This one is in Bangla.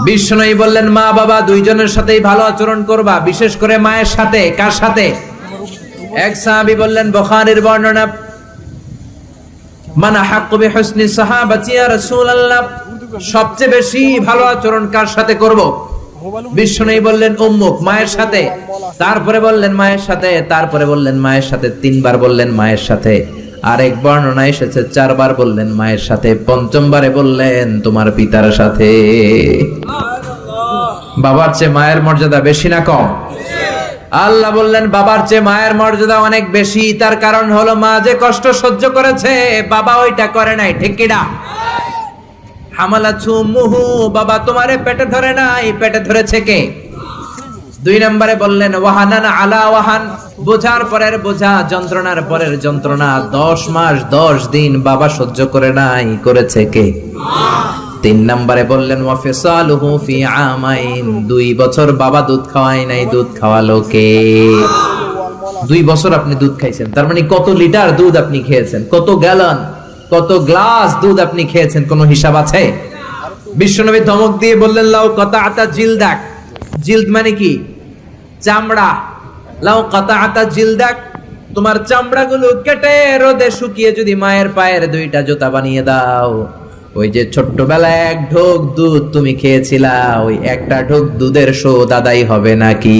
বিশ্বনবী বললেন মা বাবা দুইজনের সাথেই ভালো আচরণ করবা, বিশেষ করে মায়ের সাথে। কার সাথে? এক সাহাবী বললেন, বুখারীর বর্ণনা, মান আহাক্কু বিহুসনি সাহাবাতি ইয়া রাসূলুল্লাহ, সবচেয়ে বেশি ভালো আচরণ কার সাথে করব? বিশ্বনবী বললেন উম্মুক, মায়ের সাথে। তারপরে বললেন মায়ের সাথে, তারপরে বললেন মায়ের সাথে, তিনবার বললেন মায়ের সাথে। আরেক বর্ণনা এসেছে চারবার বললেন মায়ের সাথে, পঞ্চমবারে বললেন তোমার পিতার সাথে। বাবার চেয়ে মায়ের মর্যাদা বেশি না কম? আল্লাহ বললেন বাবার চেয়ে মায়ের মর্যাদা অনেক বেশি। তার কারণ হলো মা যে কষ্ট সহ্য করেছে বাবা ওইটা করে নাই। ঠিক কিনা? হামালাতহু উম্মুহু, বাবা তোমারে পেটে ধরে নাই, পেটে ধরেছে কে? দুই নম্বরে বললেন ওয়াহানান আলা ওয়াহান, বোঝার পরের বোঝা, যন্ত্রণার পরের যন্ত্রণা 10 মাস 10 দিন বাবা সহ্য করে নাই, করেছে কে? তিন নম্বরে বললেন ওয়াফিসালুহু ফি আমাইন, 2 বছর বাবা দুধ খাওয়ায় নাই, দুধ খাওয়ালো কে? 2 বছর আপনি দুধ খাইছেন, তার মানে কত লিটার দুধ আপনি খেয়েছেন, কত গ্যালন, কত গ্লাস দুধ আপনি খেয়েছেন, কোনো হিসাব আছে? বিশ্বনবী ধমক দিয়ে বললেন লাউ কাতাআতা জিলদাক, জিলদ মানে কি? চামড়া। লাউ কাতাআতা জিলদাক, তোমার চামড়াগুলো কেটে রোদে শুকিয়ে যদি মায়ের পায়ের 2টা জুতা বানিয়ে দাও, ওই যে ছোট্টবেলায় 1 ঢোক দুধ তুমি খেয়েছিলা, ওই একটা ঢোক দুধের শোধ আদায় হবে নাকি?